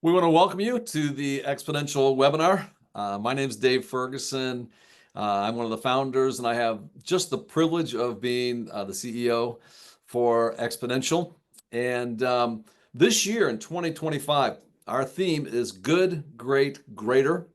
We want to welcome you to the Exponential webinar. My name is Dave Ferguson. I'm one of the founders, and I have just the privilege of being the CEO for Exponential. And this year in 2025, our theme is good, great, greater.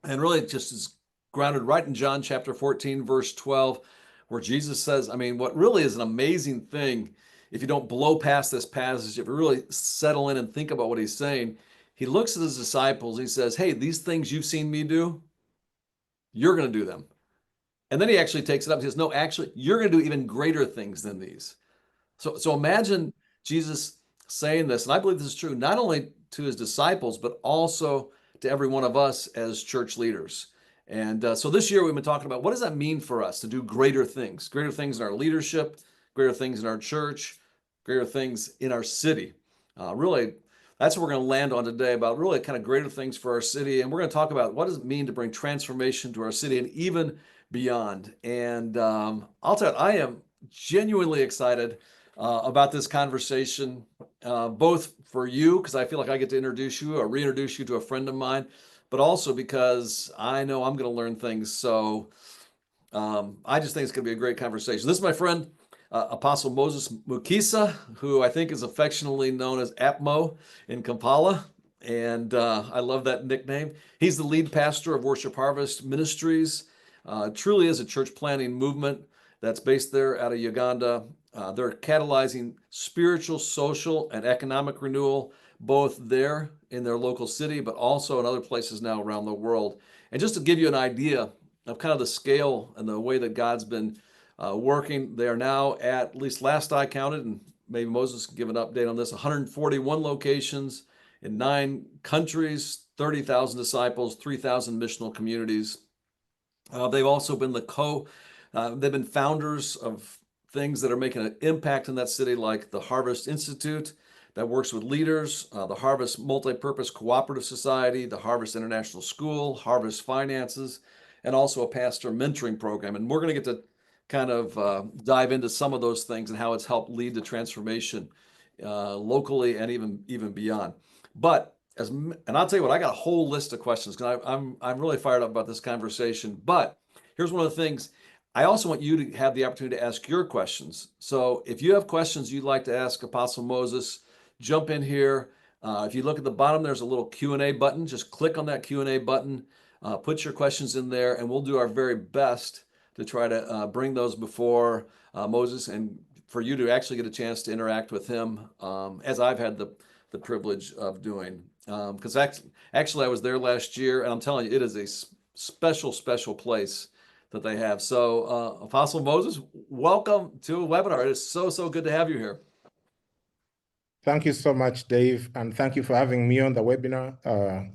And really it just is grounded right in John chapter 14, verse 12, where Jesus says, what really is an amazing thing, if you don't blow past this passage, if you really settle in and think about what he's saying, he looks at his disciples, he says, hey, these things you've seen me do, you're going to do them. And then he actually takes it up and says, no, actually, you're going to do even greater things than these. So imagine Jesus saying this, and I believe this is true, not only to his disciples, but also to every one of us as church leaders. And so this year we've been talking about what does that mean for us to do greater things in our leadership, greater things in our church, greater things in our city. Really, that's what we're going to land on today, about really kind of greater things for our city. And we're going to talk about what does it mean to bring transformation to our city and even beyond. And I'll tell you, I am genuinely excited about this conversation, both for you, because I feel like I get to introduce you or reintroduce you to a friend of mine, but also because I know I'm going to learn things. So I just think it's going to be a great conversation. This is my friend, Apostle Moses Mukisa, who I think is affectionately known as Apmo in Kampala. And I love that nickname. He's the lead pastor of Worship Harvest Ministries. Truly is a church planting movement that's based there out of Uganda. They're catalyzing spiritual, social, and economic renewal, both there in their local city, but also in other places now around the world. And just to give you an idea of kind of the scale and the way that God's been working, they are now at least last I counted, and maybe Moses can give an update on this, 141 locations in 9 countries, 30,000 disciples, 3,000 missional communities. They've also been they've been founders of things that are making an impact in that city, like the Harvest Institute that works with leaders, the Harvest Multipurpose Cooperative Society, the Harvest International School, Harvest Finances, and also a pastor mentoring program. And we're going to get to kind of dive into some of those things and how it's helped lead to transformation locally and even beyond. But and I'll tell you what, I got a whole list of questions because I'm really fired up about this conversation. But here's one of the things. I also want you to have the opportunity to ask your questions. So if you have questions you'd like to ask Apostle Moses, jump in here. If you look at the bottom, there's a little Q&A button. Just click on that Q&A button, put your questions in there, and we'll do our very best to try to bring those before Moses and for you to actually get a chance to interact with him, as I've had the privilege of doing. Because actually I was there last year, and I'm telling you, it is a special place that they have. So Apostle Moses, welcome to a webinar. It is so good to have you here. Thank you so much, Dave, and thank you for having me on the webinar.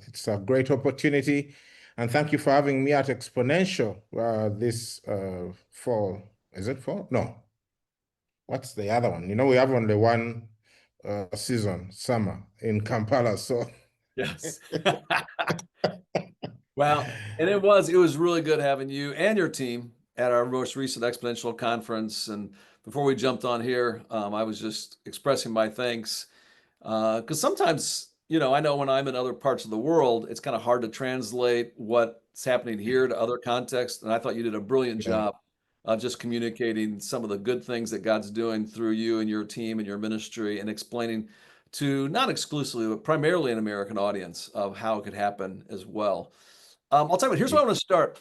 It's a great opportunity, and thank you for having me at Exponential this fall. Is it fall? No. What's the other one? We have only one season, summer, in Kampala, so. Yes. Wow. And it was really good having you and your team at our most recent Exponential conference. And before we jumped on here, I was just expressing my thanks. Because sometimes, I know when I'm in other parts of the world, it's kind of hard to translate what's happening here to other contexts. And I thought you did a brilliant job of just communicating some of the good things that God's doing through you and your team and your ministry, and explaining to not exclusively, but primarily an American audience of how it could happen as well. I'll tell you what, here's where I want to start.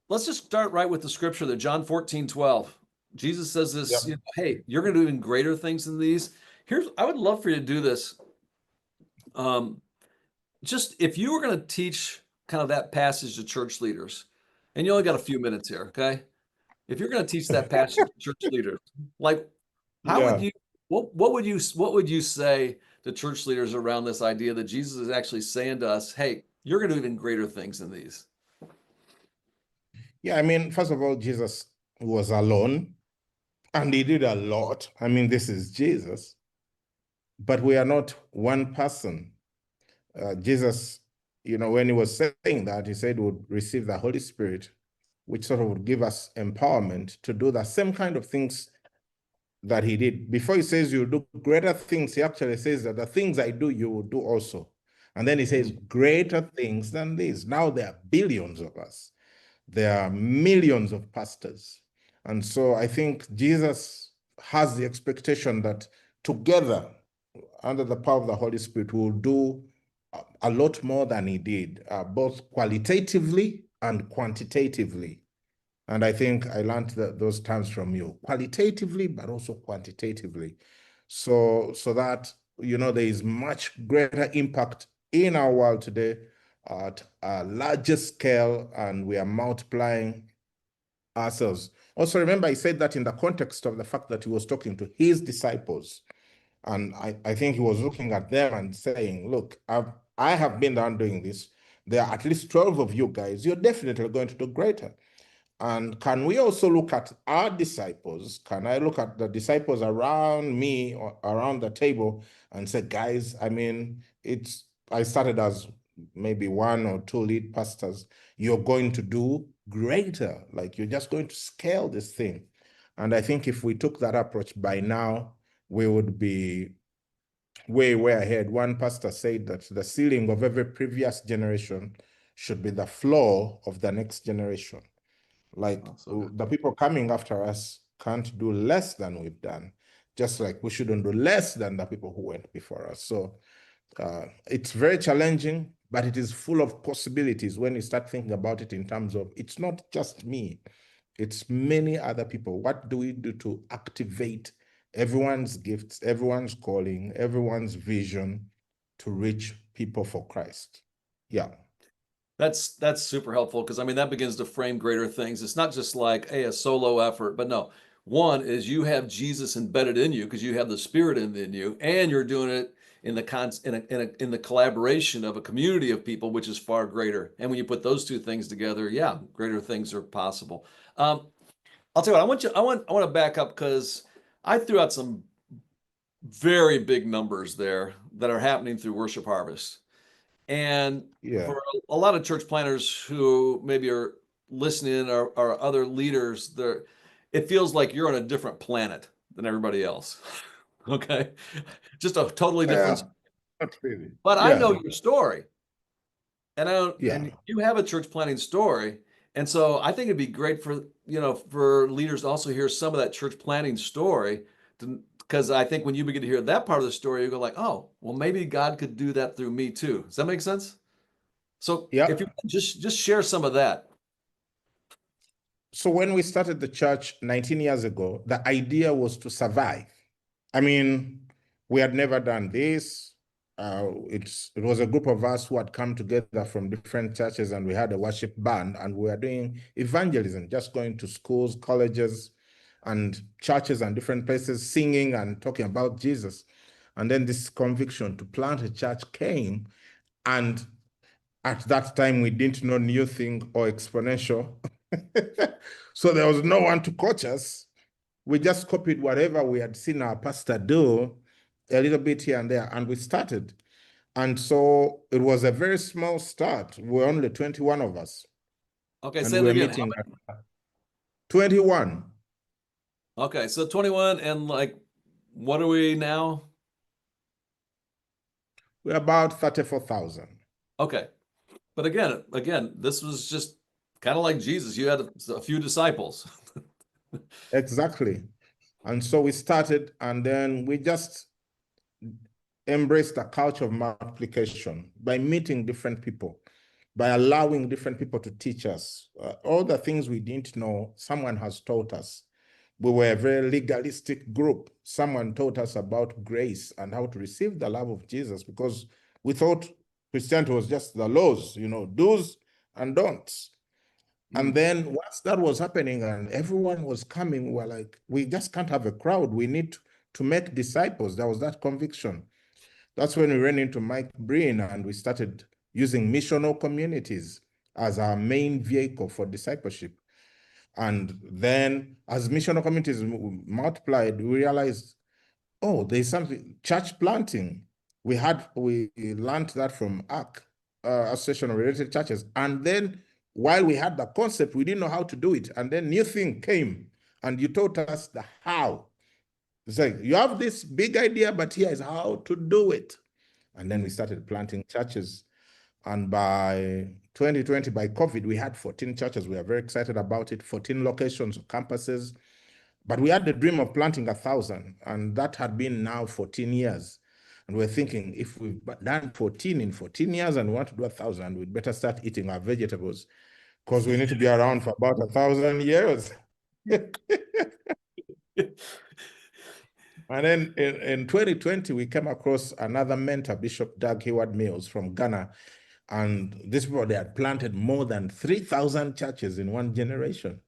Let's just start right with the scripture there, John 14:12. Jesus says this, hey, you're going to do even greater things than these. I would love for you to do this. Just if you were going to teach kind of that passage to church leaders, and you only got a few minutes here, okay? If you're going to teach that passage to church leaders, like what would you say to church leaders around this idea that Jesus is actually saying to us, hey, you're going to do even greater things than these? Yeah, first of all, Jesus was alone and he did a lot. This is Jesus, but we are not one person. Jesus, when he was saying that, he said would receive the Holy Spirit, which sort of would give us empowerment to do the same kind of things that he did. Before he says you do greater things, he actually says that the things I do, you will do also. And then he says, greater things than this. Now there are billions of us. There are millions of pastors. And so I think Jesus has the expectation that together, under the power of the Holy Spirit, will do a lot more than he did, both qualitatively and quantitatively. And I think I learned those terms from you, qualitatively, but also quantitatively. So that, there is much greater impact in our world today at a larger scale, and we are multiplying ourselves. Also, remember, I said that in the context of the fact that he was talking to his disciples. And I think he was looking at them and saying, look, I have been down doing this. There are at least 12 of you guys. You're definitely going to do greater. And can we also look at our disciples? Can I look at the disciples around me or around the table and say, guys, I mean, I started as maybe 1 or 2 lead pastors. You're going to do greater. Like, you're just going to scale this thing. And I think if we took that approach by now, we would be way, way ahead. One pastor said that the ceiling of every previous generation should be the floor of the next generation. Like, the people coming after us can't do less than we've done, just like we shouldn't do less than the people who went before us. So it's very challenging, but it is full of possibilities when you start thinking about it in terms of, it's not just me, it's many other people. What do we do to activate everyone's gifts, everyone's calling, everyone's vision to reach people for Christ? Yeah. That's super helpful, because I mean that begins to frame greater things. It's not just like, hey, a solo effort, but no. One is you have Jesus embedded in you because you have the Spirit in you, and you're doing it in the collaboration of a community of people, which is far greater. And when you put those two things together, yeah, greater things are possible. I'll tell you what, I want to back up, because I threw out some very big numbers there that are happening through Worship Harvest. And Yeah. for a lot of church planners who maybe are listening, or other leaders, it feels like you're on a different planet than everybody else. Okay, just a totally different. Not really. But I know Yeah. your story, and Yeah. and you have a church planning story, and so I think it'd be great for for leaders to also hear some of that church planning story, because I think when you begin to hear that part of the story, you go like, oh, well, maybe God could do that through me too. Does that make sense? So if you Yeah. just share some of that. So when we started the church 19 years ago, the idea was to survive. I mean, we had never done this. It was a group of us who had come together from different churches, and we had a worship band, and we were doing evangelism, just going to schools, colleges, and churches and different places, singing and talking about Jesus. And then this conviction to plant a church came, and at that time we didn't know new thing or exponential. So there was no one to coach us. We just copied whatever we had seen our pastor do, a little bit here and there, and we started. And so it was a very small start. We were only 21 of us. Okay, And say we that were again. meeting at 21. Okay, so 21, and like, what are we now? We're about 34,000. Okay, but again, this was just kind of like Jesus. You had a few disciples. Exactly. And so we started, and then we just embraced a culture of multiplication by meeting different people, by allowing different people to teach us. All the things we didn't know, someone has taught us. We were a very legalistic group. Someone taught us about grace and how to receive the love of Jesus, because we thought Christianity was just the laws, do's and don'ts. And then once that was happening and everyone was coming, we were like, we just can't have a crowd. We need to make disciples. There was that conviction. That's when we ran into Mike Breen, and we started using missional communities as our main vehicle for discipleship. And then as missional communities multiplied, we realized, oh, there's something, church planting. We learned that from ARC, Association of Related Churches. And then while we had the concept, we didn't know how to do it. And then new thing came, and you taught us the how. It's like, you have this big idea, but here is how to do it. And then we started planting churches. And by 2020, by COVID, we had 14 churches. We are very excited about it, 14 locations, campuses. But we had the dream of planting 1,000, and that had been now 14 years. And we're thinking, if we've done 14 in 14 years and we want to do 1,000, we'd better start eating our vegetables because we need to be around for about 1,000 years. And then in 2020, we came across another mentor, Bishop Doug Hayward Mills from Ghana. And this people, they had planted more than 3,000 churches in one generation.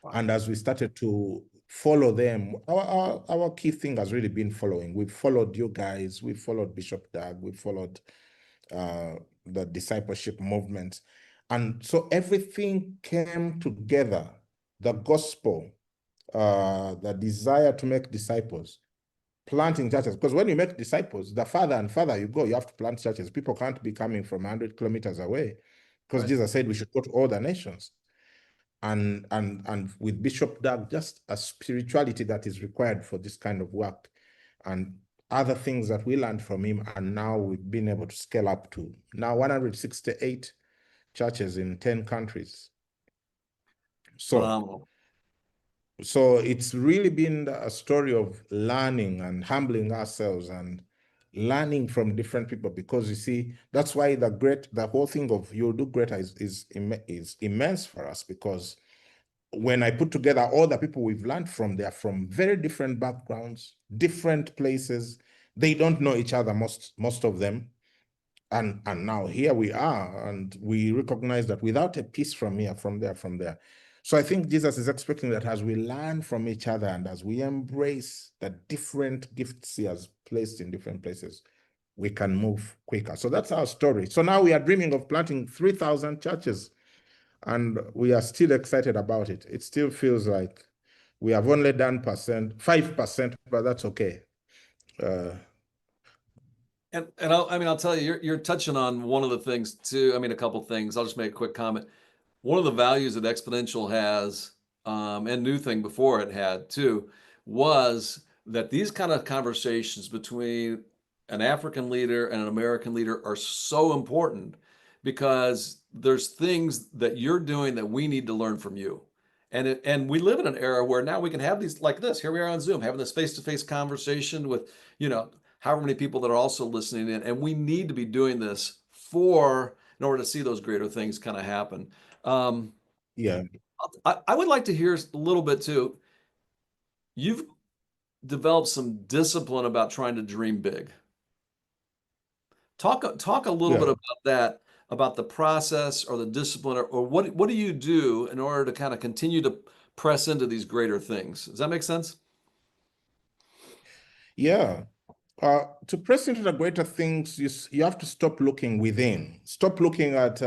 Wow. And as we started to follow them, our key thing has really been following. We've followed you guys, we've followed Bishop Doug, we've followed the discipleship movement. And so everything came together, the gospel, the desire to make disciples, planting churches. Because when you make disciples, the farther and farther you go, you have to plant churches. People can't be coming from 100 kilometers away because Jesus said we should go to all the nations. And with Bishop Doug, just a spirituality that is required for this kind of work and other things that we learned from him. And now we've been able to scale up to now 168 churches in 10 countries. Phenomenal. So it's really been a story of learning and humbling ourselves and learning from different people, because you see, that's why the whole thing of you'll do greater is immense for us, because when I put together all the people we've learned from, they're from very different backgrounds, different places. They don't know each other, most of them. And now here we are, and we recognize that without a piece from here, from there. So I think Jesus is expecting that as we learn from each other and as we embrace the different gifts he has placed in different places, we can move quicker. So that's our story. So now we are dreaming of planting 3,000 churches, and we are still excited about it. It still feels like we have only done 5%, but that's okay. I'll tell you, you're touching on one of the things too. A couple things. I'll just make a quick comment. One of the values that Exponential has, and New Thing before it had too, was that these kind of conversations between an African leader and an American leader are so important, because there's things that you're doing that we need to learn from you. And we live in an era where now we can have these like this. Here we are on Zoom having this face-to-face conversation with, however many people that are also listening in. And we need to be doing this in order to see those greater things kind of happen. Yeah. I would like to hear a little bit too. You've developed some discipline about trying to dream big. Talk a little bit about that, about the process or the discipline, or what do you do in order to kind of continue to press into these greater things? Does that make sense? Yeah. To press into the greater things, you have to stop looking within. Stop looking at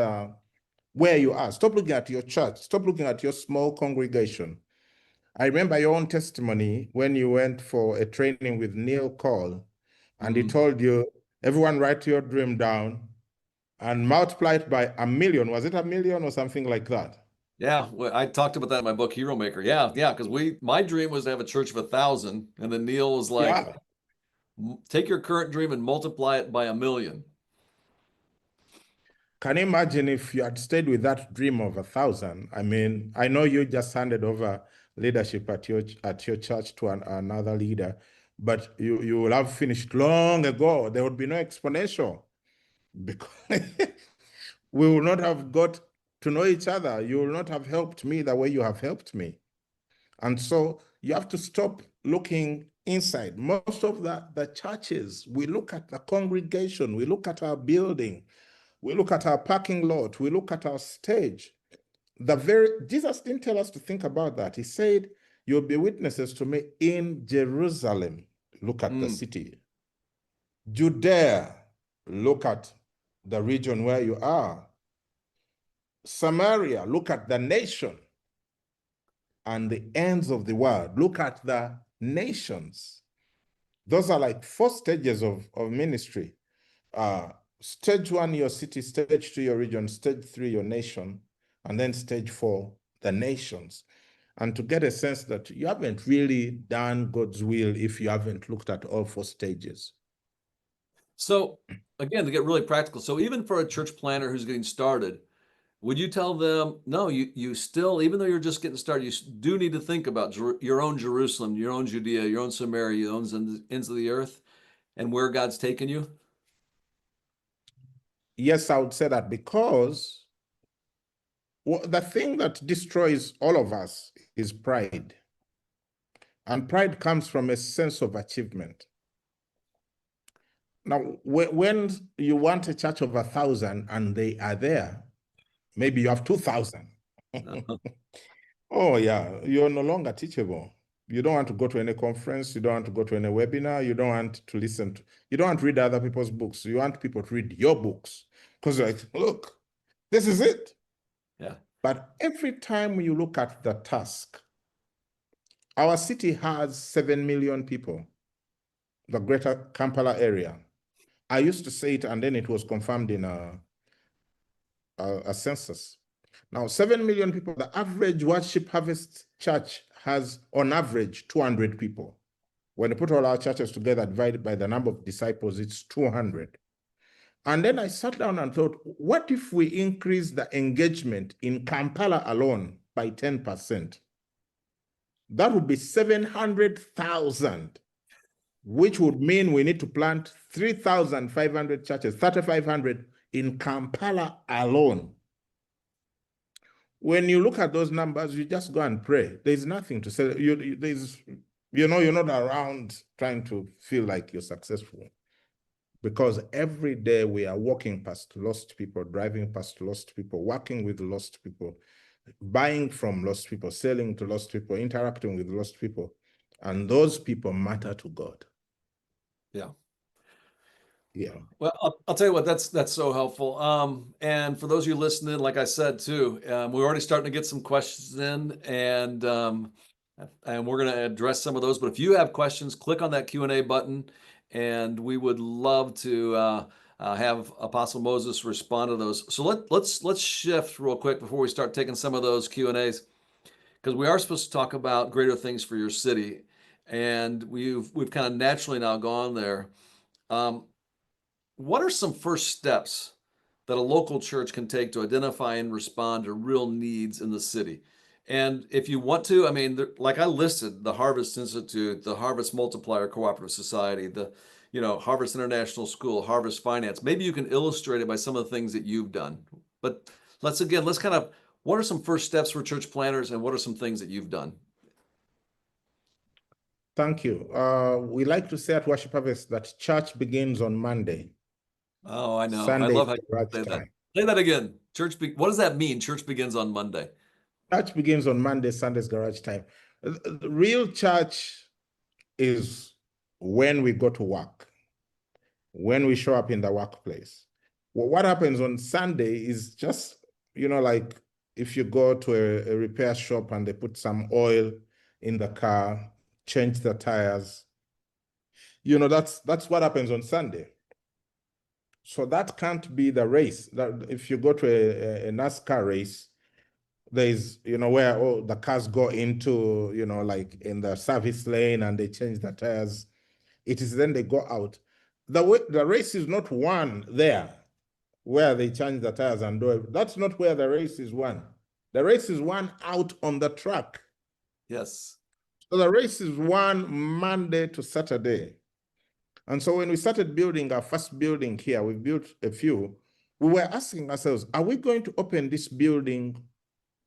where you are. Stop looking at your church. Stop looking at your small congregation. I remember your own testimony when you went for a training with Neil Cole, and he told you, everyone write your dream down and multiply it by 1 million. Was it 1 million or something like that? Yeah, I talked about that in my book, Hero Maker. Yeah, because my dream was to have a church of 1,000, and then Neil was like, take your current dream and multiply it by 1 million. Can you imagine if you had stayed with that dream of 1,000? I know you just handed over leadership at your church to another leader, but you will have finished long ago. There would be no exponential, because we will not have got to know each other. You will not have helped me the way you have helped me. And so you have to stop looking inside. Most of the churches, we look at the congregation, we look at our building, we look at our parking lot, we look at our stage. Jesus didn't tell us to think about that. He said, you'll be witnesses to me in Jerusalem. Look at the city. Judea, look at the region where you are. Samaria, look at the nation. And the ends of the world, look at the nations. Those are like 4 stages of ministry. Stage 1, your city; stage 2, your region; stage 3, your nation; and then stage 4, the nations. And to get a sense that you haven't really done God's will if you haven't looked at all 4 stages. So again, to get really practical, so even for a church planner who's getting started, would you tell them, no, you still, even though you're just getting started, you do need to think about your own Jerusalem, your own Judea, your own Samaria, your own ends of the earth, and where God's taken you? Yes, I would say that because the thing that destroys all of us is pride. And pride comes from a sense of achievement. Now, when you want a church of 1,000 and they are there, maybe you have 2,000. Uh-huh. Oh, yeah, you're no longer teachable. You don't want to go to any conference. You don't want to go to any webinar. You don't want to listen to, you don't want to read other people's books. You want people to read your books because you're like, look, this is it. Yeah. But every time you look at the task, our city has 7 million people, the greater Kampala area. I used to say it, and then it was confirmed in a census. Now, 7 million people, the average Worship Harvest church has, on average, 200 people. When you put all our churches together, divided by the number of disciples, it's 200. And then I sat down and thought, what if we increase the engagement in Kampala alone by 10%? That would be 700,000, which would mean we need to plant 3,500 churches, 3,500 in Kampala alone. When you look at those numbers, you just go and pray. There's nothing to say. You're not around trying to feel like you're successful. Because every day we are walking past lost people, driving past lost people, working with lost people, buying from lost people, selling to lost people, interacting with lost people. And those people matter to God. Yeah. Yeah. Well, I'll tell you what, that's so helpful. And for those of you listening, like I said too, we're already starting to get some questions in, and we're going to address some of those. But if you have questions, click on that Q&A button, and we would love to have Apostle Moses respond to those. So let's shift real quick before we start taking some of those Q&As, because we are supposed to talk about greater things for your city, and we've kind of naturally now gone there. What are some first steps that a local church can take to identify and respond to real needs in the city? And if you want to, I mean, like I listed, the Harvest Institute, the Harvest Multiplier Cooperative Society, the Harvest International School, Harvest Finance. Maybe you can illustrate it by some of the things that you've done. But let's kind of, what are some first steps for church planners, and what are some things that you've done? Thank you. We like to say at Worship Harvest that church begins on Monday. Oh, I know. I Sunday love is how you garage say that. time. Say that again. What does that mean? Church begins on Monday. Church begins on Monday, Sunday's garage time. The real church is when we go to work, when we show up in the workplace. Well, what happens on Sunday is just, like if you go to a repair shop and they put some oil in the car, change the tires, that's what happens on Sunday. So that can't be the race. That if you go to a NASCAR race, there's where the cars go into like in the service lane and they change the tires. It is then they go out. The race is not won there where they change the tires and do it. That's not where the race is won. The race is won out on the track. Yes. So the race is won Monday to Saturday. And so when we started building our first building here, we built a few, we were asking ourselves, are we going to open this building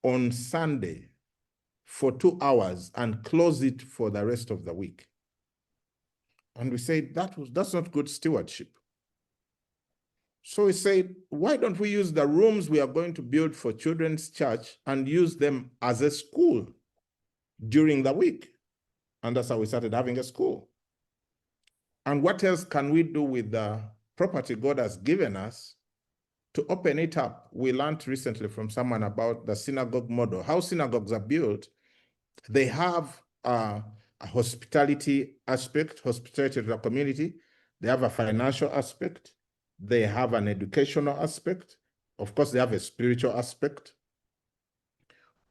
on Sunday for 2 hours and close it for the rest of the week? And we said, that's not good stewardship. So we said, why don't we use the rooms we are going to build for children's church and use them as a school during the week? And that's how we started having a school. And what else can we do with the property God has given us to open it up? We learned recently from someone about the synagogue model, how synagogues are built. They have a hospitality aspect, hospitality to the community. They have a financial aspect. They have an educational aspect. Of course, they have a spiritual aspect.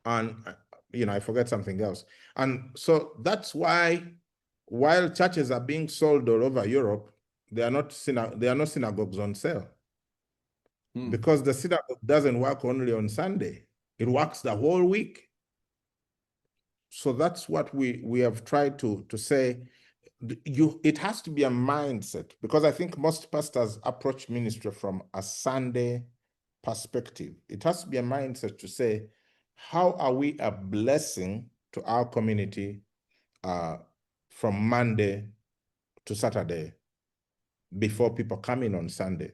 And, I forget something else. And so that's why, while churches are being sold all over Europe, there are no synagogues on sale Hmm. because the synagogue doesn't work only on Sunday. It works the whole week. So that's what we have tried to say. It has to be a mindset, because I think most pastors approach ministry from a Sunday perspective. It has to be a mindset to say, how are we a blessing to our community from Monday to Saturday before people come in on Sunday?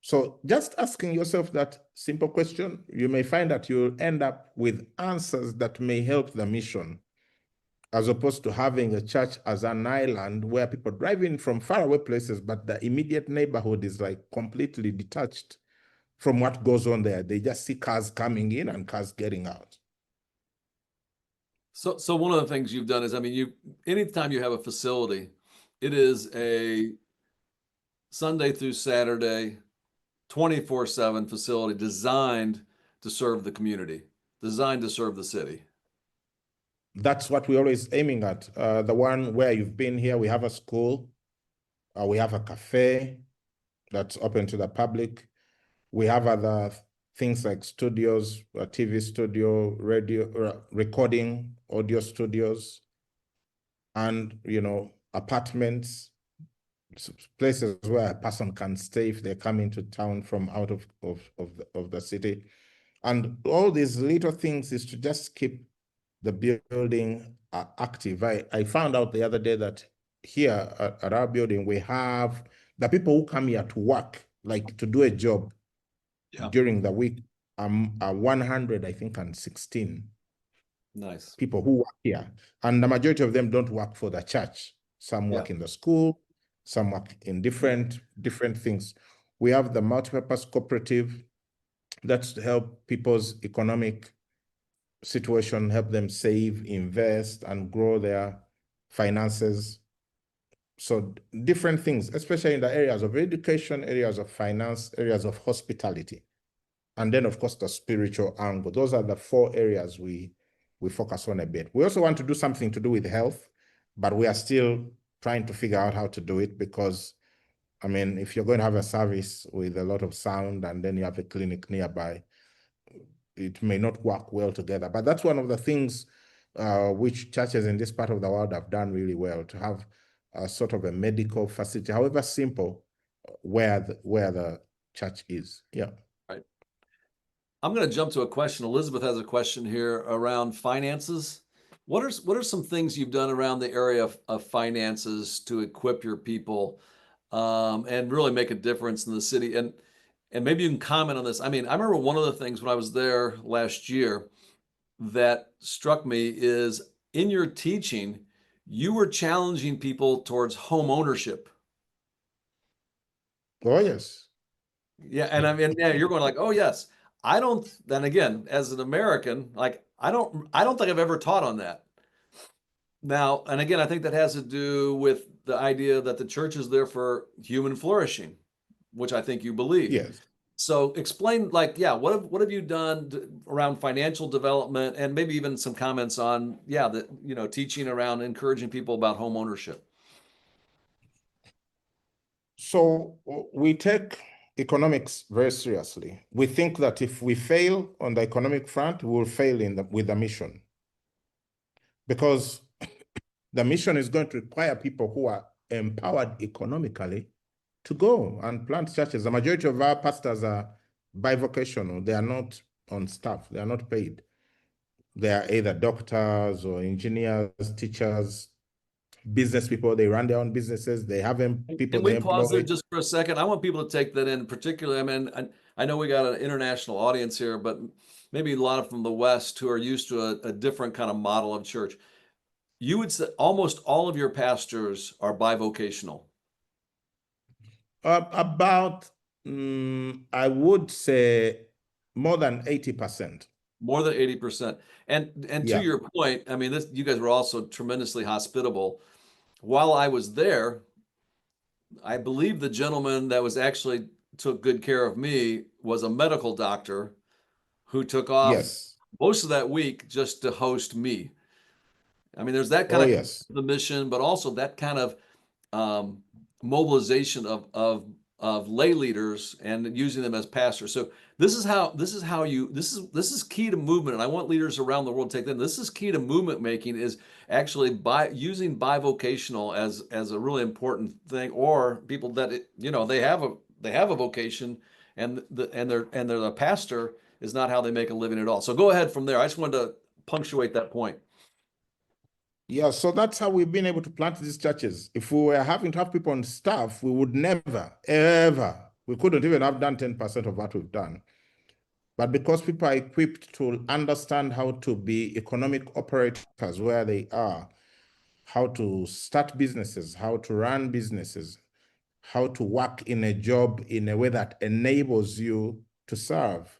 So just asking yourself that simple question, you may find that you'll end up with answers that may help the mission, as opposed to having a church as an island where people drive in from faraway places, but the immediate neighborhood is like completely detached from what goes on there. They just see cars coming in and cars getting out. So one of the things you've done is, I mean, anytime you have a facility, it is a Sunday through Saturday, 24/7 facility designed to serve the community, designed to serve the city. That's what we're always aiming at. The one where you've been here, we have a school, we have a cafe that's open to the public. We have other things like studios, a TV studio, radio, recording, audio studios, and apartments, places where a person can stay if they come into town from out of the city. And all these little things is to just keep the building active. I found out the other day that here at our building, we have the people who come here to work, like to do a job during the week, 100, I think, and 16 Nice people who work here. And the majority of them don't work for the church. Some work in the school, some work in different things. We have the Multipurpose Cooperative. That's to help people's economic situation, help them save, invest, and grow their finances. So different things, especially in the areas of education, areas of finance, areas of hospitality. And then, of course, the spiritual angle. Those are the 4 areas we focus on a bit. We also want to do something to do with health, but we are still trying to figure out how to do it, because, I mean, if you're going to have a service with a lot of sound and then you have a clinic nearby, it may not work well together. But that's one of the things which churches in this part of the world have done really well, to have a sort of a medical facility, however simple, where the church is. Yeah. Right. I'm going to jump to a question. Elizabeth has a question here around finances. What are some things you've done around the area of finances to equip your people and really make a difference in the city? And maybe you can comment on this. I mean, I remember one of the things when I was there last year that struck me is in your teaching, you were challenging people towards home ownership. Oh, yes. Yeah, and I mean, yeah, you're going like, oh yes. I don't, then again, as an American, like I don't think I've ever taught on that. Now, and again, I think that has to do with the idea that the church is there for human flourishing, which I think you believe. Yes. So explain, like, yeah, what have you done around financial development, and maybe even some comments on, yeah, the teaching around encouraging people about home ownership. So we take economics very seriously. We think that if we fail on the economic front, we will fail with the mission, because the mission is going to require people who are empowered economically to go and plant churches. The majority of our pastors are bivocational. They are not on staff. They are not paid. They are either doctors or engineers, teachers, business people. They run their own businesses. They have people Can they we pause there employ. just for a second? I want people to take that in, particularly. I mean, I know we got an international audience here, but maybe a lot from the West who are used to a different kind of model of church. You would say almost all of your pastors are bivocational. I would say more than 80%. More than 80%. And to Yeah. your point, I mean, you guys were also tremendously hospitable. While I was there, I believe the gentleman that was actually took good care of me was a medical doctor who took off Yes. most of that week just to host me. I mean, there's that kind Oh, of yes. the mission, but also that kind of mobilization of lay leaders and using them as pastors. So this is key to movement, and I want leaders around the world to take that. This is key to movement making, is actually using bivocational as a really important thing, or people that they have a vocation, and they're a pastor is not how they make a living at all. So go ahead from there. I just wanted to punctuate that point. Yeah, so that's how we've been able to plant these churches. If we were having to have people on staff, we would never, ever, we couldn't even have done 10% of what we've done. But because people are equipped to understand how to be economic operators where they are, how to start businesses, how to run businesses, how to work in a job in a way that enables you to serve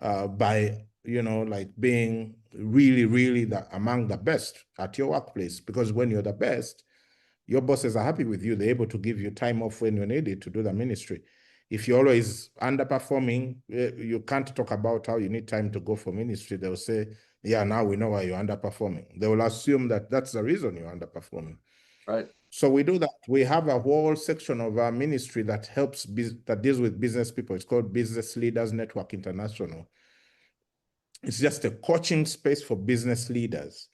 by, like being really, really among the best at your workplace. Because when you're the best, your bosses are happy with you. They're able to give you time off when you need it to do the ministry. If you're always underperforming, you can't talk about how you need time to go for ministry. They'll say, yeah, now we know why you're underperforming. They will assume that that's the reason you're underperforming. Right. So we do that. We have a whole section of our ministry that that deals with business people. It's called Business Leaders Network International. It's just a coaching space for business leaders.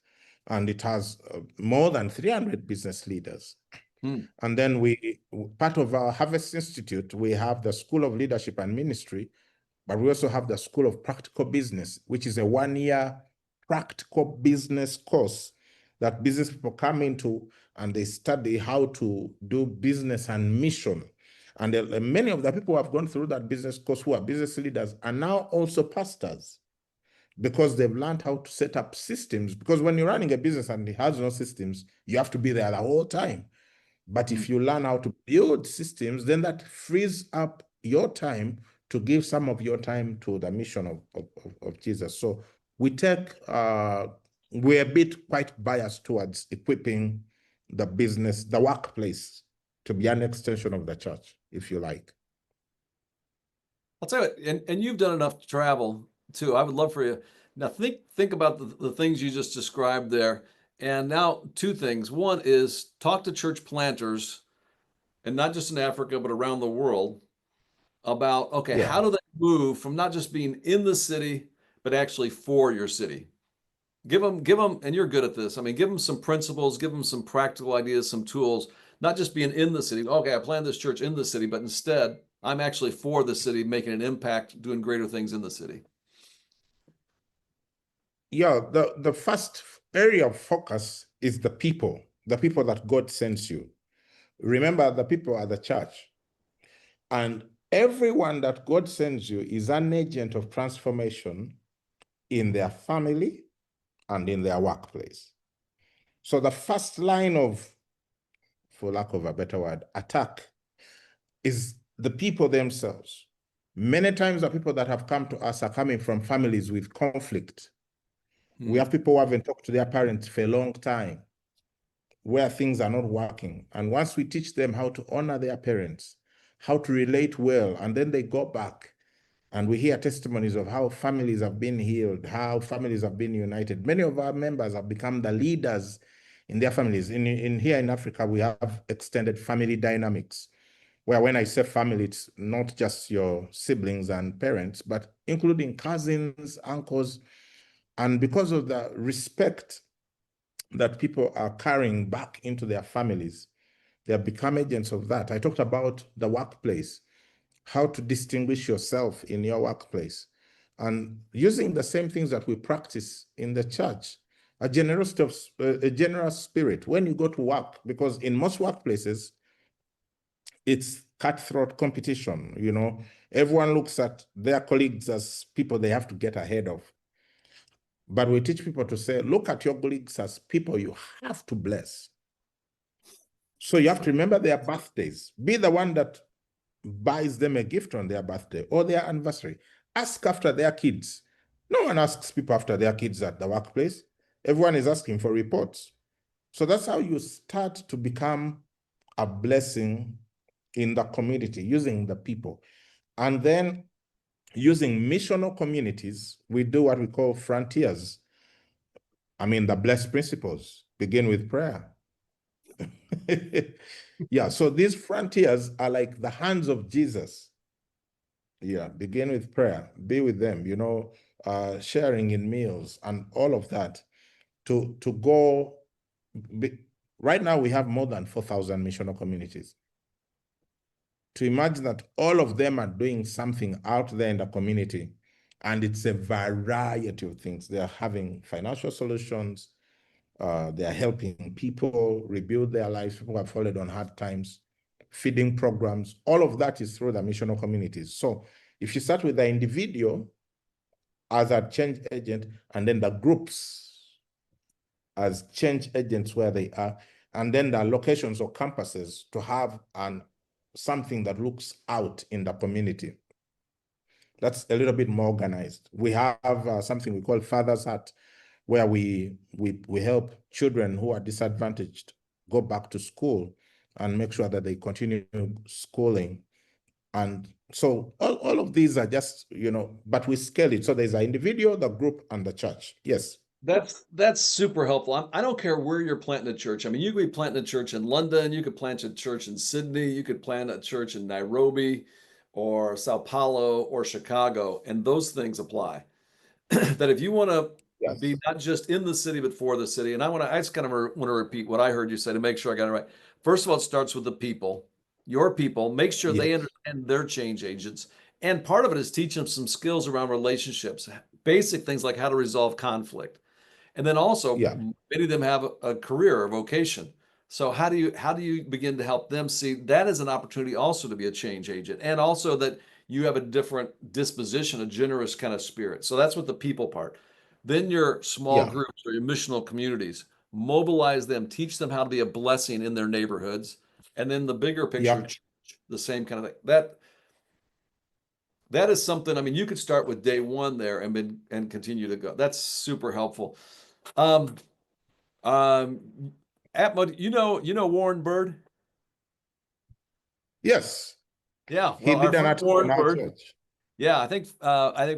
And it has more than 300 business leaders. And then part of our Harvest Institute, we have the School of Leadership and Ministry, but we also have the School of Practical Business, which is a 1-year practical business course that business people come into, and they study how to do business and mission. And many of the people who have gone through that business course, who are business leaders, are now also pastors, because they've learned how to set up systems. Because when you're running a business and it has no systems, you have to be there the whole time. But if you learn how to build systems, then that frees up your time to give some of your time to the mission of Jesus. So we're a bit quite biased towards equipping the business, the workplace, to be an extension of the church, if you like. I'll tell you, and you've done enough to travel too. I would love for you. Now think about the things you just described there. And now two things. One is talk to church planters, and not just in Africa, but around the world, about, okay, Yeah. how do they move from not just being in the city, but actually for your city? Give them, and you're good at this. I mean, give them some principles, give them some practical ideas, some tools, not just being in the city. Okay, I plan this church in the city, but instead I'm actually for the city, making an impact, doing greater things in the city. Yeah, the first area of focus is the people that God sends you. Remember, the people are the church. And everyone that God sends you is an agent of transformation in their family and in their workplace. So the first line of, for lack of a better word, attack is the people themselves. Many times the people that have come to us are coming from families with conflict. We have people who haven't talked to their parents for a long time, where things are not working. And once we teach them how to honor their parents, how to relate well, and then they go back and we hear testimonies of how families have been healed, how families have been united. Many of our members have become the leaders in their families. In here in Africa, we have extended family dynamics, where when I say family, it's not just your siblings and parents, but including cousins, uncles. And because of the respect that people are carrying back into their families, they have become agents of that. I talked about the workplace, how to distinguish yourself in your workplace, and using the same things that we practice in the church, a generous spirit when you go to work, because in most workplaces, it's cutthroat competition. Everyone looks at their colleagues as people they have to get ahead of. But we teach people to say, look at your colleagues as people you have to bless. So you have to remember their birthdays. Be the one that buys them a gift on their birthday or their anniversary. Ask after their kids. No one asks people after their kids at the workplace. Everyone is asking for reports. So that's how you start to become a blessing in the community, using the people. And then using missional communities, we do what we call frontiers. I mean, the blessed principles begin with prayer. Yeah, so these frontiers are like the hands of Jesus. Yeah, begin with prayer, be with them, sharing in meals and all of that to go. Right now, we have more than 4,000 missional communities. To imagine that all of them are doing something out there in the community, and it's a variety of things. They are having financial solutions, they are helping people rebuild their lives, people who have fallen on hard times, feeding programs. All of that is through the missional communities. So if you start with the individual as a change agent, and then the groups as change agents where they are, and then the locations or campuses to have something that looks out in the community. That's a little bit more organized. We have something we call Father's Heart, where we help children who are disadvantaged go back to school and make sure that they continue schooling. And so all of these are just, but we scale it. So there's an individual, the group, and the church. Yes. That's super helpful. I don't care where you're planting a church. I mean, you could be planting a church in London, you could plant a church in Sydney, you could plant a church in Nairobi or Sao Paulo or Chicago, and those things apply. That if you want to be Yes. not just in the city but for the city, and I just kind of want to repeat what I heard you say to make sure I got it right. First of all, it starts with the people, your people. Make sure they Yes. understand their change agents, and part of it is teaching them some skills around relationships, basic things like how to resolve conflict. And then also, Yeah. many of them have a career or vocation. So how do you begin to help them see that as an opportunity also to be a change agent, and also that you have a different disposition, a generous kind of spirit. So that's what the people part. Then your small Yeah. groups or your missional communities, mobilize them, teach them how to be a blessing in their neighborhoods, and then the bigger picture, Yeah. the same kind of thing. That is something. I mean, you could start with day one there and continue to go. That's super helpful. Um, um, you know Warren Bird? Yes. Yeah, He well, our did an friend article on Warren our Bird. church. Yeah, I think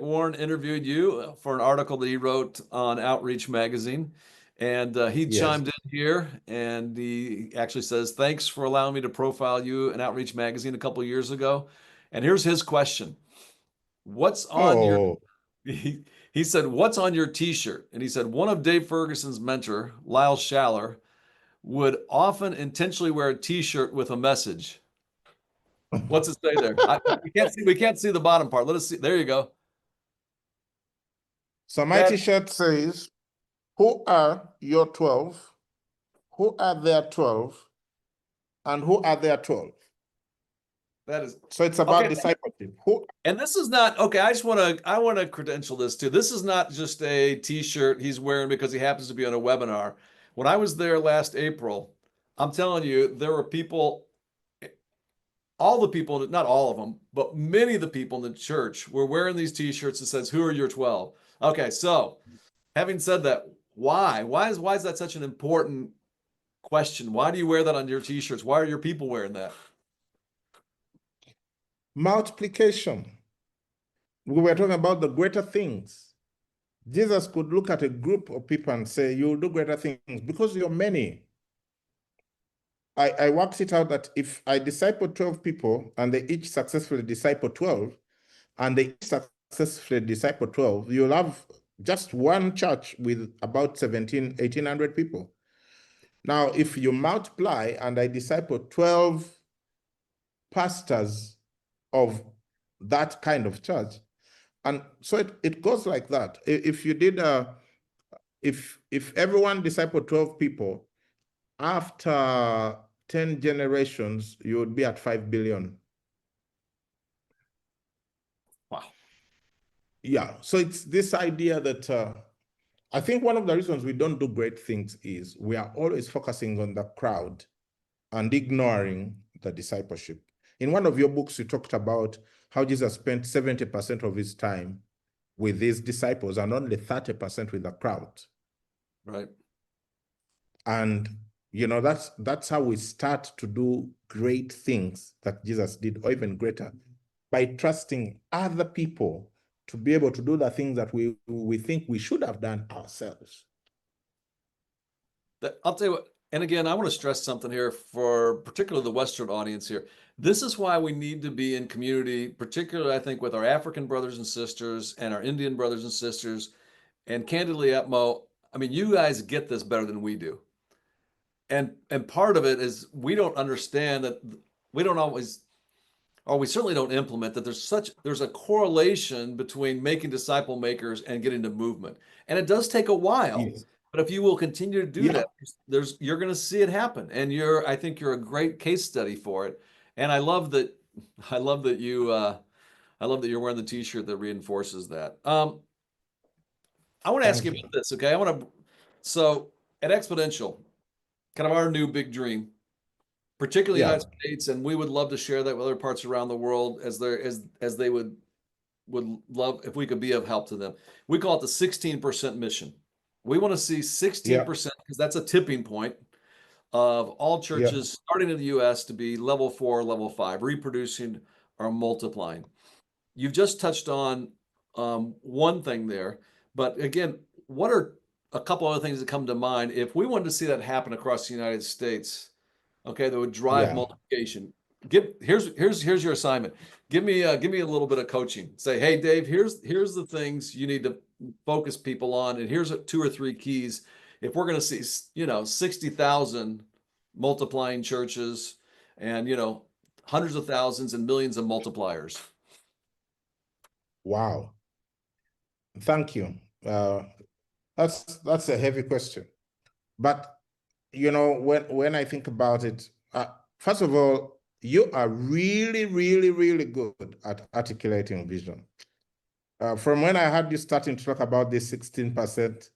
Warren interviewed you for an article that he wrote on Outreach Magazine, and he Yes. chimed in here, and he actually says, "Thanks for allowing me to profile you in Outreach Magazine a couple years ago." And here's his question: What's on your Oh, he said, "What's on your T-shirt?" And he said, "One of Dave Ferguson's mentor, Lyle Schaller, would often intentionally wear a T-shirt with a message." What's it say there? We can't see the bottom part. Let us see. There you go. so my That t-shirt says, who are your 12? Who are their 12? And who are their 12? that is So it's about okay. discipleship. Who? And this is not okay. I want to credential this too. This is not just a T-shirt he's wearing because he happens to be on a webinar. When I was there last April, I'm telling you, there were people, all the people, not all of them, but many of the people in the church were wearing these T-shirts that says, "Who are your 12?" Okay, so having said that, why? Why is that such an important question? Why do you wear that on your T-shirts? Why are your people wearing that? Multiplication. We were talking about the greater things. Jesus could look at a group of people and say, you'll do greater things because you're many. I worked it out that if I disciple 12 people and they each successfully disciple 12, and they each successfully disciple 12, you'll have just one church with about 1,800 people. Now, if you multiply and I disciple 12 pastors of that kind of church, and so it goes like that. If you did if everyone discipled 12 people, after 10 generations, you would be at 5 billion. Wow. Yeah, so it's this idea that I think one of the reasons we don't do great things is we are always focusing on the crowd and ignoring the discipleship. In one of your books, you talked about how Jesus spent 70% of his time with his disciples and only 30% with the crowd. Right. And that's how we start to do great things that Jesus did, or even greater, by trusting other people to be able to do the things that we think we should have done ourselves. I'll tell you what. And again, I want to stress something here for particularly the Western audience here. This is why we need to be in community, particularly, I think, with our African brothers and sisters and our Indian brothers and sisters. And candidly, Atmo, I mean, you guys get this better than we do. And part of it is we don't understand that we don't always, or we certainly don't implement that there's a correlation between making disciple makers and getting to movement. And it does take a while. Yes. But if you will continue to do Yeah. that, you're going to see it happen. And I think you're a great case study for it. And I love that you're wearing the t-shirt that reinforces that. I want to ask Thank you you. about this, okay? So at Exponential, kind of our new big dream, particularly in the Yeah. United States, and we would love to share that with other parts around the world as they would love if we could be of help to them. We call it the 16% mission. We want to see 16% because that's a tipping point of all Yeah. churches starting in the US to be level 4, level 5, reproducing or multiplying. You've just touched on one thing there, but again, what are a couple other things that come to mind if we wanted to see that happen across the United States? Okay, that would drive Yeah. multiplication. Here's your assignment. Give me a little bit of coaching. Say, hey Dave, here's the things you need to focus people on, and here's 2 or 3 keys. If we're going to see 60,000 multiplying churches, and hundreds of thousands and millions of multipliers. Wow. Thank you. That's a heavy question. But when I think about it, first of all, you are really, really, really good at articulating vision. From when I heard you starting to talk about this 16%,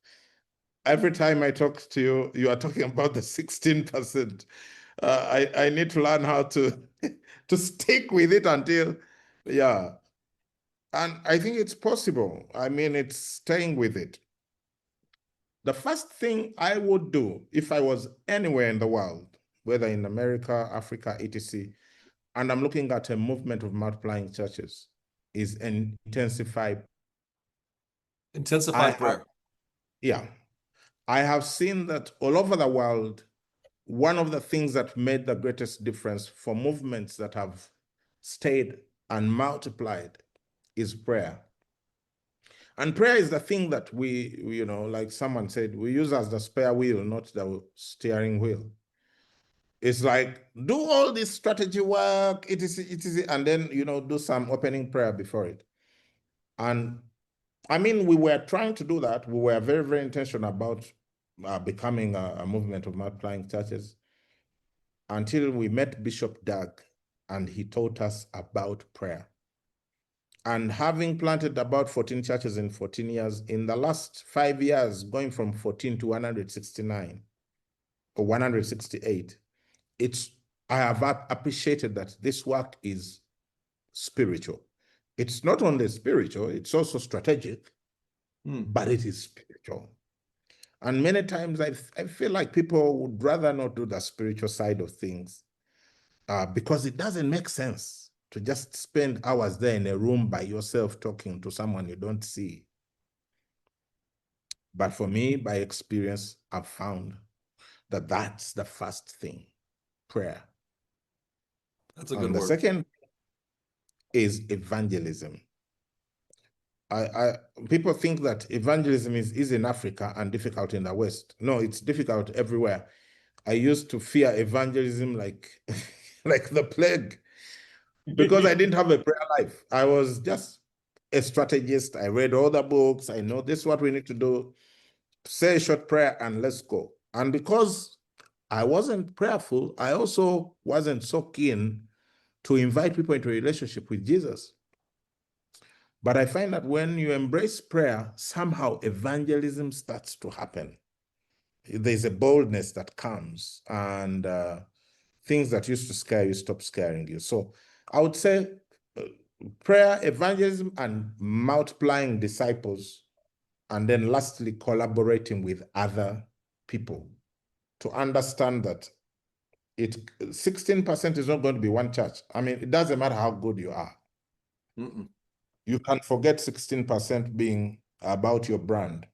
every time I talk to you, you are talking about the 16%. I need to learn how to to stick with it until, yeah. And I think it's possible. I mean, it's staying with it. The first thing I would do if I was anywhere in the world, whether in America, Africa, etc., and I'm looking at a movement of multiplying churches, is intensify Prayer. Yeah. I have seen that all over the world, one of the things that made the greatest difference for movements that have stayed and multiplied is prayer. And prayer is the thing that we like someone said, we use as the spare wheel, not the steering wheel. It's like, do all this strategy work, etc., and then, do some opening prayer before it. And I mean, we were trying to do that. We were very, very intentional about becoming a movement of multiplying churches until we met Bishop Doug and he taught us about prayer. And having planted about 14 churches in 14 years, in the last 5 years, going from 14 to 169 or 168, I have appreciated that this work is spiritual. It's not only spiritual, it's also strategic, but it is spiritual. And many times I feel like people would rather not do the spiritual side of things because it doesn't make sense to just spend hours there in a room by yourself talking to someone you don't see. But for me, by experience, I've found that that's the first thing, prayer. That's a good And the word. second is evangelism. People think that evangelism is in Africa and difficult in the West. No, it's difficult everywhere. I used to fear evangelism like like the plague because I didn't have a prayer life. I was just a strategist. I read all the books. I know this is what we need to do. Say a short prayer and let's go. And because I wasn't prayerful, I also wasn't so keen to invite people into a relationship with Jesus. But I find that when you embrace prayer, somehow evangelism starts to happen. There's a boldness that comes, and things that used to scare you stop scaring you. So I would say prayer, evangelism, and multiplying disciples, and then lastly, collaborating with other people to understand that 16% is not going to be one church. I mean, it doesn't matter how good you are. You can't forget 16% being about your brand.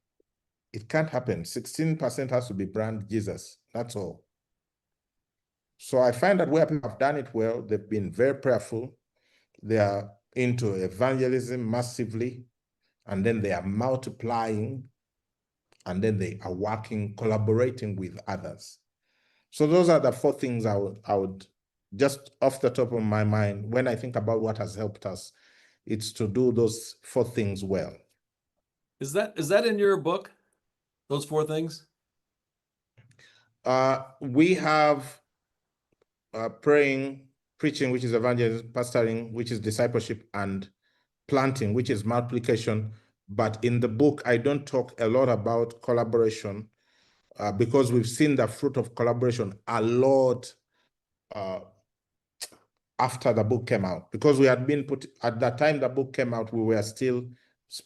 It can't happen. 16% has to be brand Jesus. That's all. So I find that where people have done it well, they've been very prayerful. They are into evangelism massively, and then they are multiplying, and then they are working, collaborating with others. So those are the four things I would just off the top of my mind, when I think about what has helped us, it's to do those four things well. Is that in your book? Those four things? We have praying, preaching, which is evangelism, pastoring, which is discipleship, and planting, which is multiplication. But in the book, I don't talk a lot about collaboration because we've seen the fruit of collaboration a lot after the book came out. Because we had been put, at the time the book came out, we were still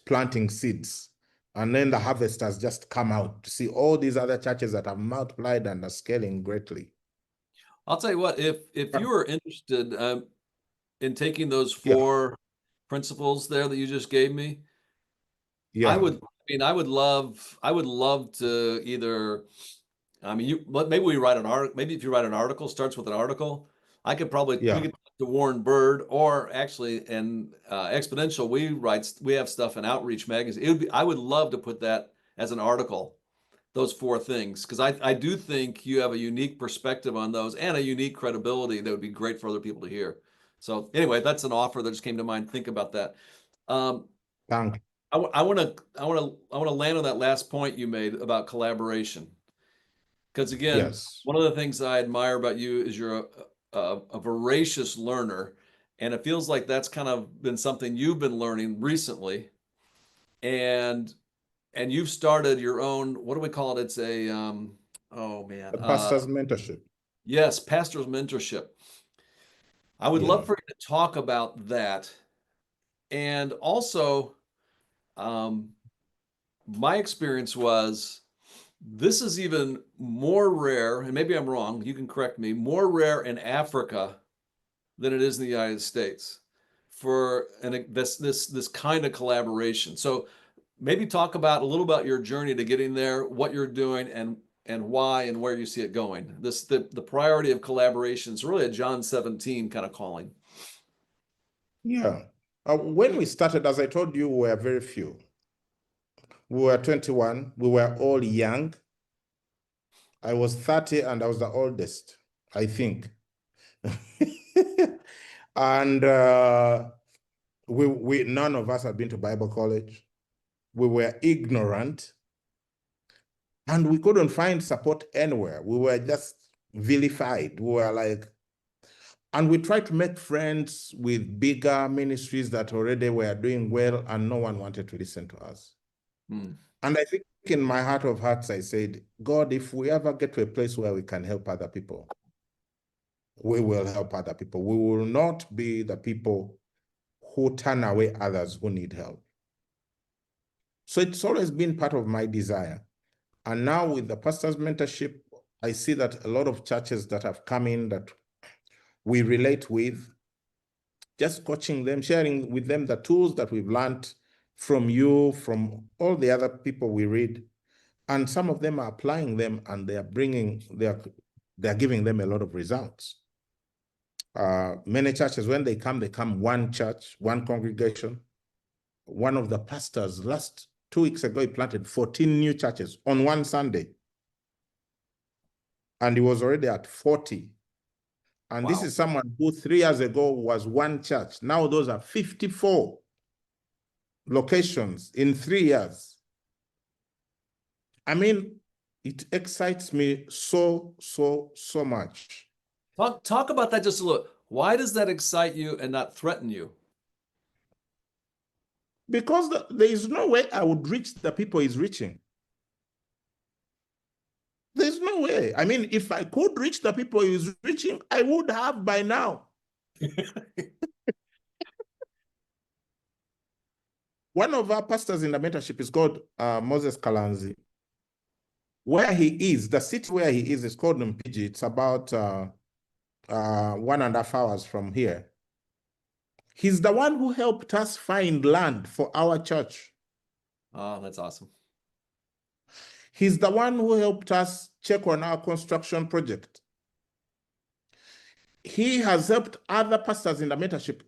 planting seeds. And then the harvest has just come out to see all these other churches that have multiplied and are scaling greatly. I'll tell you what, if you are interested in taking those Yeah, four principles there that you just gave me, I yeah, mean, I would love to either, I mean, maybe we write an article, maybe if you write an article, starts with an article, we yeah. could talk to Warren Bird, or actually in Exponential, we have stuff in Outreach Magazine. I would love to put that as an article, those four things, because I do think you have a unique perspective on those and a unique credibility that would be great for other people to hear. So anyway, that's an offer that just came to mind. Think about that. Um, Thank you. I want to land on that last point you made about collaboration, because again, Yes. one of the things I admire about you is you're a voracious learner, and it feels like that's kind of been something you've been learning recently, and you've started your own, what do we call it? It's a oh man, The pastor's mentorship. yes, Pastors Mentorship. I would Yeah. love for you to talk about that, and also, um, my experience was this is even more rare, and maybe I'm wrong, you can correct me, more rare in Africa than it is in the United States for this kind of collaboration. So maybe talk about a little about your journey to getting there, what you're doing, and why and where you see it going. The priority of collaboration is really a John 17 kind of calling. Yeah. When we started, as I told you, we were very few. We were 21. We were all young. I was 30 and I was the oldest, I think. And we none of us had been to Bible college. We were ignorant and we couldn't find support anywhere. We were just vilified. We were like, and we tried to make friends with bigger ministries that already were doing well, and no one wanted to listen to us. Hmm. And I think in my heart of hearts, I said, God, if we ever get to a place where we can help other people, we will help other people. We will not be the people who turn away others who need help. So it's always been part of my desire. And now with the pastor's mentorship, I see that a lot of churches that have come in that we relate with, just coaching them, sharing with them the tools that we've learned from you, from all the other people we read. And some of them are applying them and they're giving them a lot of results. Many churches, when they come one church, one congregation. One of the pastors last 2 weeks ago, he planted 14 new churches on one Sunday. And he was already at 40. And this Wow. is someone who 3 years ago was one church. Now those are 54 locations in 3 years. I mean, it excites me so much. Talk about that just a little. Why does that excite you and not threaten you? Because there is no way I would reach the people he's reaching. There's no way. I mean, if I could reach the people he's reaching, I would have by now. One of our pastors in the mentorship is called Moses Kalanzi. Where he is, the city where he is called Mpiji. It's about 1.5 hours from here. He's the one who helped us find land for our church. Oh, that's awesome. He's the one who helped us check on our construction project. he has helped other pastors in the mentorship.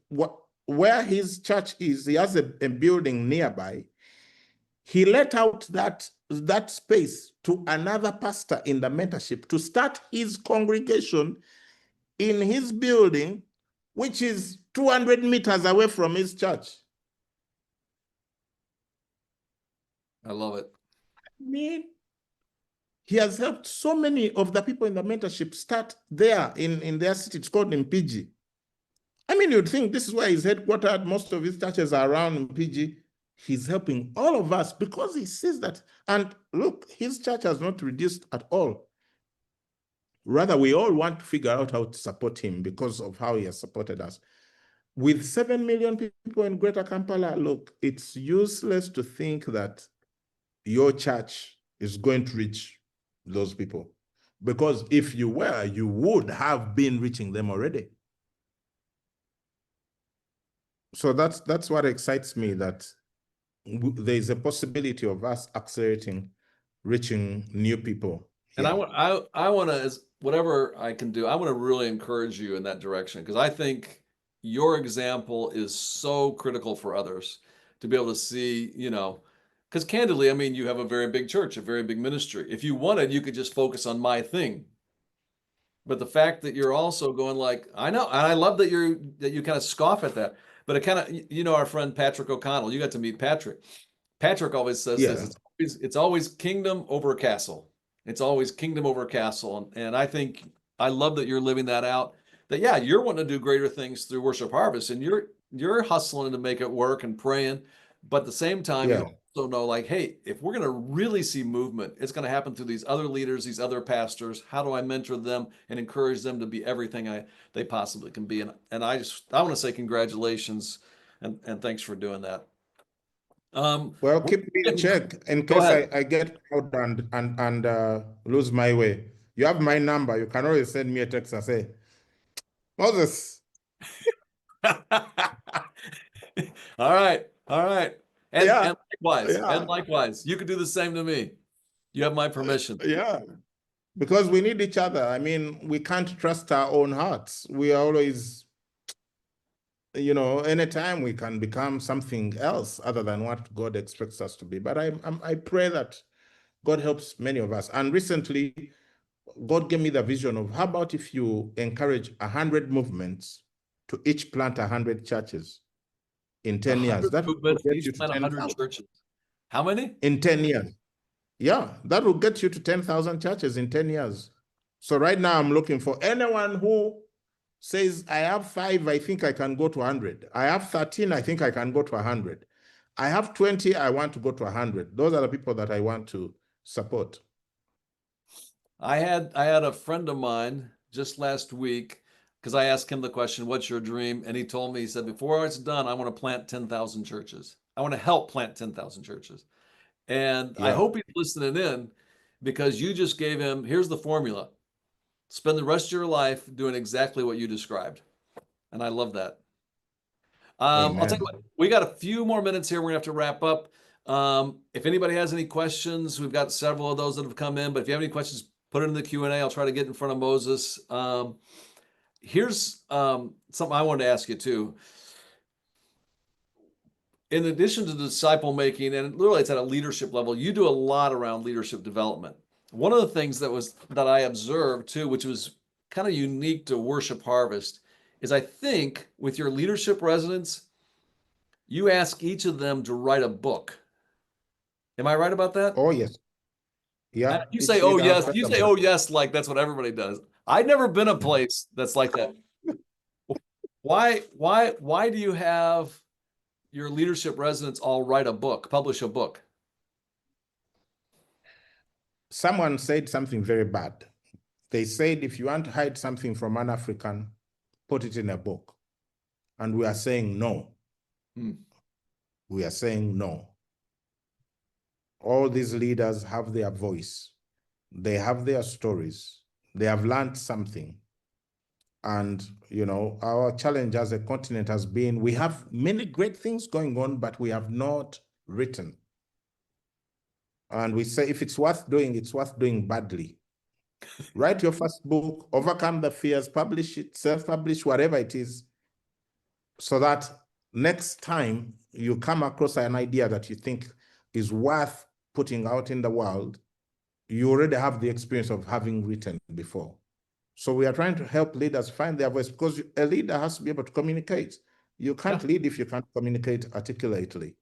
Where his church is, he has a building nearby. He let out that space to another pastor in the mentorship to start his congregation in his building, which is 200 meters away from his church. I love it. I mean, he has helped so many of the people in the mentorship start there in their city. It's called Mpigi. I mean, you'd think this is where he's headquartered. Most of his churches are around Mpigi. He's helping all of us because he sees that. And look, his church has not reduced at all. Rather, we all want to figure out how to support him because of how he has supported us. With 7 million people in Greater Kampala, look, it's useless to think that your church is going to reach those people. Because if you were, you would have been reaching them already. So that's what excites me, that there is a possibility of us accelerating, reaching new people. And I want to, as whatever I can do, I want to really encourage you in that direction, because I think your example is so critical for others to be able to see, because candidly, I mean, you have a very big church, a very big ministry. If you wanted, you could just focus on my thing. But the fact that you're also going like, I know, and I love that you kind of scoff at that, but it kind of, our friend Patrick O'Connell, you got to meet Patrick. Patrick always says this, it's always kingdom over castle. It's always kingdom over castle. And I think, I love that you're living that out, that, yeah, you're wanting to do greater things through Worship Harvest, and you're hustling to make it work and praying. But at the same time, you also know, like, hey, if we're going to really see movement, it's going to happen through these other leaders, these other pastors. How do I mentor them and encourage them to be everything they possibly can be? And I want to say congratulations and thanks for doing that. Well, keep me in check in case I get out and lose my way. You have my number. You can always send me a text and say, Moses. All right. And likewise, you could do the same to me. You have my permission. Yeah, because we need each other. I mean, we can't trust our own hearts. We are always, anytime we can become something else other than what God expects us to be. But I pray that God helps many of us. And recently, God gave me the vision of, how about if you encourage 100 movements to each plant 100 churches in 10 years? That will get you to 100 churches. How many? In 10 years. Yeah, that will get you to 10,000 churches in 10 years. So right now I'm looking for anyone who says, I have 5, I think I can go to 100. I have 13, I think I can go to 100. I have 20, I want to go to 100. Those are the people that I want to support. I had a friend of mine just last week, because I asked him the question, what's your dream? And he told me, he said, before it's done, I want to plant 10,000 churches. I want to help plant 10,000 churches. And I hope he's listening in, because you just gave him, here's the formula. Spend the rest of your life doing exactly what you described. And I love that. I'll tell you what, we got a few more minutes here. We're gonna have to wrap up. If anybody has any questions, we've got several of those that have come in, but if you have any questions, put it in the Q&A. I'll try to get in front of Moses. Here's something I wanted to ask you too. In addition to disciple making, and literally it's at a leadership level, you do a lot around leadership development. One of the things that I observed too, which was kind of unique to Worship Harvest, is I think with your leadership residents, you ask each of them to write a book. Am I right about that? Oh, yes. Yeah. You say, oh, yes. You say, oh, yes, like that's what everybody does. I've never been a place that's like that. Why do you have your leadership residents all write a book, publish a book? Someone said something very bad. They said, if you want to hide something from an African, put it in a book. And we are saying no. We are saying no. All these leaders have their voice. They have their stories. They have learned something. And, our challenge as a continent has been, we have many great things going on, but we have not written. And we say, if it's worth doing, it's worth doing badly. Write your first book, overcome the fears, publish it, self-publish, whatever it is, so that next time you come across an idea that you think is worth putting out in the world, you already have the experience of having written before. So we are trying to help leaders find their voice, because a leader has to be able to communicate. You can't lead if you can't communicate articulately.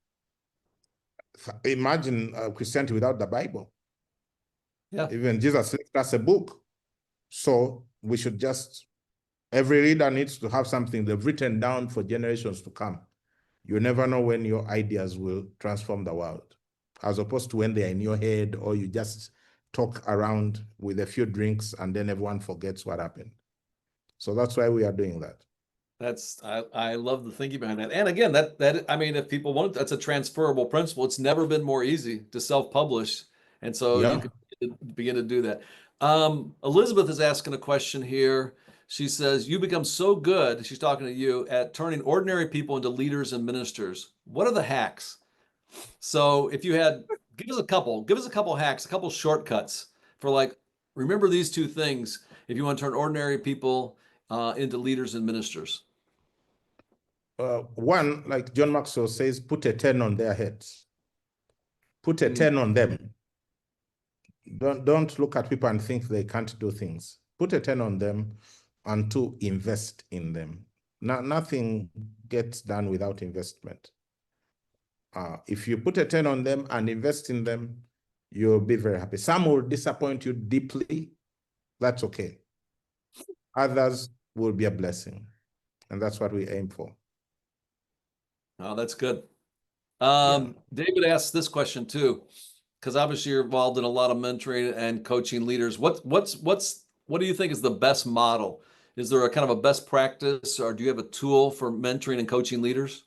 Imagine Christianity without the Bible. Yeah. Even Jesus left us a book. So we should just, every leader needs to have something they've written down for generations to come. You never know when your ideas will transform the world, as opposed to when they are in your head, or you just talk around with a few drinks and then everyone forgets what happened. So that's why we are doing that. I love the thinking behind that. And again, that I mean, if people want it, that's a transferable principle. It's never been more easy to self-publish. And so you Yeah. can begin to do that. Elizabeth is asking a question here. She says, you become so good, she's talking to you, at turning ordinary people into leaders and ministers. What are the hacks? So if you had, give us a couple hacks, a couple shortcuts for like, remember these two things if you want to turn ordinary people into leaders and ministers. One, like John Maxwell says, put a 10 on their heads. Put a 10 on them. Don't look at people and think they can't do things. Put a 10 on them, and to invest in them. Nothing gets done without investment. If you put a 10 on them and invest in them, you'll be very happy. Some will disappoint you deeply. That's okay. Others will be a blessing. And that's what we aim for. Oh, that's good. Yeah. David asked this question too, because obviously you're involved in a lot of mentoring and coaching leaders. What do you think is the best model? Is there a kind of a best practice, or do you have a tool for mentoring and coaching leaders?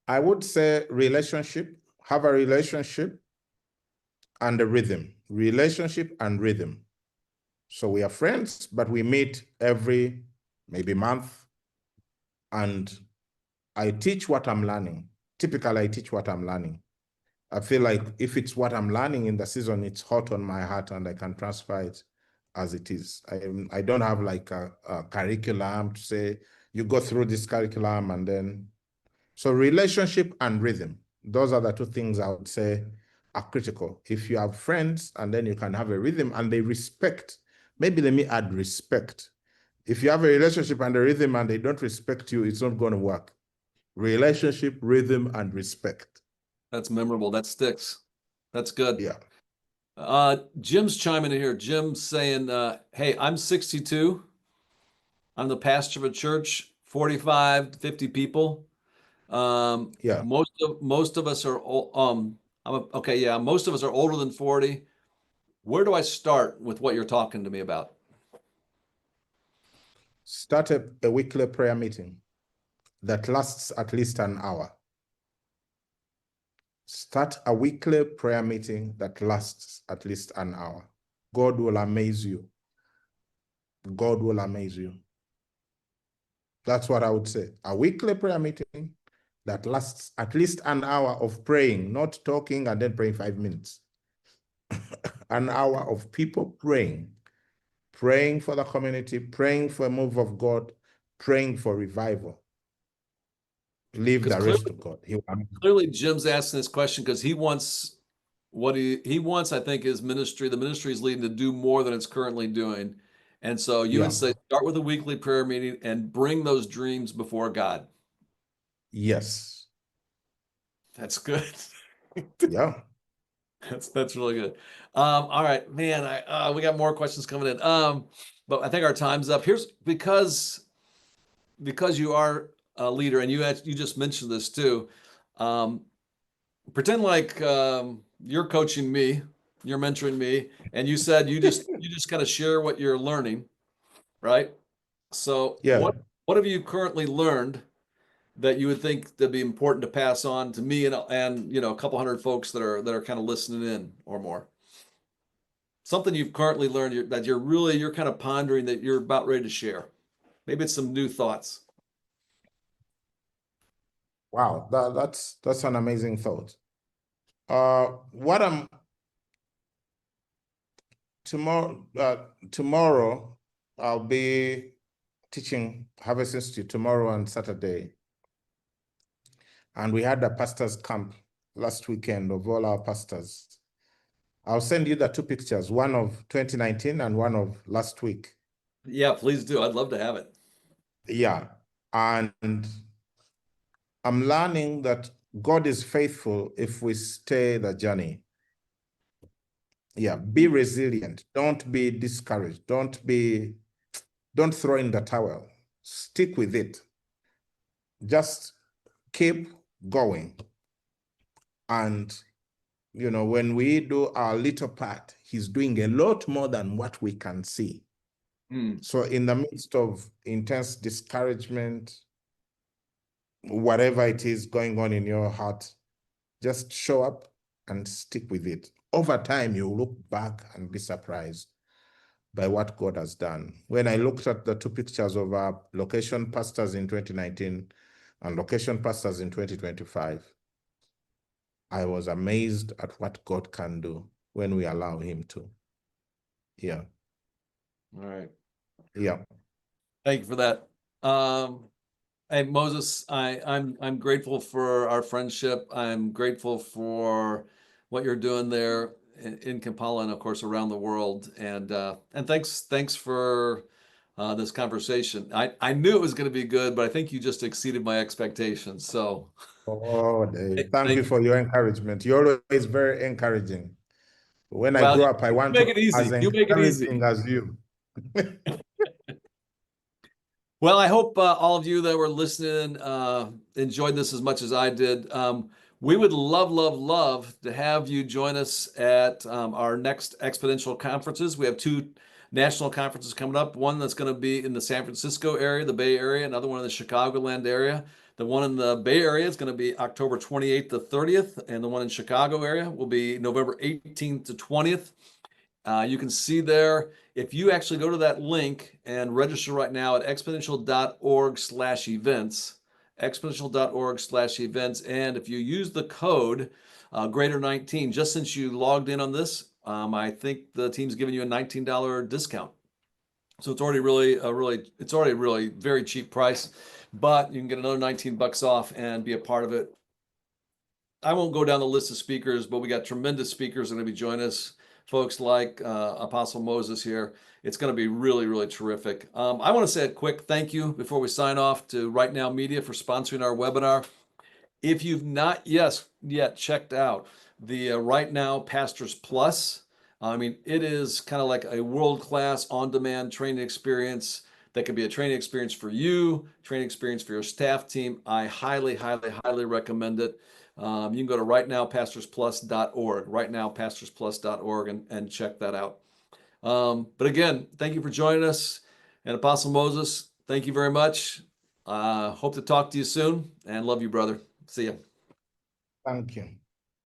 I would say relationship, have a relationship and a rhythm. Relationship and rhythm. So we are friends, but we meet every maybe month, and I teach what I'm learning. Typically, I teach what I'm learning. I feel like if it's what I'm learning in the season, it's hot on my heart and I can transfer it as it is. I don't have like a curriculum to say, you go through this curriculum and then. So relationship and rhythm, those are the two things I would say are critical. If you have friends and then you can have a rhythm and they respect, maybe let me add respect. If you have a relationship and a rhythm and they don't respect you, it's not going to work. Relationship, rhythm, and respect. That's memorable. That sticks. That's good. Yeah. Jim's chiming in here. Jim's saying, hey, I'm 62. I'm the pastor of a church, 45 to 50 people. Yeah. Most of us are okay, yeah, most of us are older than 40. Where do I start with what you're talking to me about? Start a weekly prayer meeting that lasts at least an hour. Start a weekly prayer meeting that lasts at least an hour. God will amaze you. God will amaze you. That's what I would say. A weekly prayer meeting that lasts at least an hour of praying, not talking and then praying 5 minutes. An hour of people praying for the community, praying for a move of God, praying for revival. Leave Because the rest to God. clearly Jim's asking this question because he wants what he wants, I think, his ministry, the ministry is leading to do more than it's currently doing. And so you would say start with a weekly prayer meeting and bring those dreams before God. Yes. That's good. Yeah. That's really good. All right, man. We got more questions coming in. But I think our time's up. Here's because you are a leader, and you just mentioned this too. Pretend like you're coaching me, you're mentoring me, and you said you just kind of share what you're learning, right? So Yeah. what have you currently learned that you would think that'd be important to pass on to me and a couple hundred folks that are kind of listening in or more? Something you've currently learned that you're kind of pondering that you're about ready to share. Maybe it's some new thoughts. Wow. That's an amazing thought. What I'm tomorrow I'll be teaching Harvest Institute tomorrow and Saturday. And we had a pastors camp last weekend of all our pastors. I'll send you the two pictures, one of 2019 and one of last week. Yeah, please do. I'd love to have it. Yeah. And I'm learning that God is faithful if we stay the journey. Yeah, be resilient. Don't be discouraged. Don't throw in the towel. Stick with it. Just keep going. And, when we do our little part, he's doing a lot more than what we can see. So in the midst of intense discouragement, whatever it is going on in your heart, just show up and stick with it. Over time, you'll look back and be surprised by what God has done. When I looked at the two pictures of our location pastors in 2019 and location pastors in 2025, I was amazed at what God can do when we allow him to. Yeah. All right. Yeah. Thank you for that. Hey, Moses, I'm grateful for our friendship. I'm grateful for what you're doing there in Kampala and of course around the world. And thanks for this conversation. I knew it was going to be good, but I think you just exceeded my expectations. So, Oh, Dave, thank you thank for your encouragement. You're always very encouraging. When I well, grow up, I want to make it be as easy. You make it easy. encouraging as you. Well, I hope all of you that were listening enjoyed this as much as I did. We would love to have you join us at our next exponential conferences. We have two national conferences coming up. One that's going to be in the San Francisco area, the Bay Area, another one in the Chicagoland area. The one in the Bay Area is going to be October 28th to 30th, and the one in Chicago area will be November 18th to 20th. You can see there, if you actually go to that link and register right now at exponential.org/events, exponential.org/events, and if you use the code greater 19, just since you logged in on this, I think the team's giving you a $19 discount. So it's already it's already really very cheap price, but you can get another 19 bucks off and be a part of it. I won't go down the list of speakers, but we got tremendous speakers that are going to be joining us. Folks like Apostle Moses here. It's going to be really terrific. I want to say a quick thank you before we sign off to Right Now Media for sponsoring our webinar. If you've not yet checked out the Right Now Pastors Plus, it is kind of like a world-class on-demand training experience that could be a training experience for you, training experience for your staff team. I highly recommend it. You can go to rightnowpastorsplus.org, rightnowpastorsplus.org, and check that out. But again, thank you for joining us. And Apostle Moses, thank you very much. Hope to talk to you soon and love you, brother. See ya. Thank you.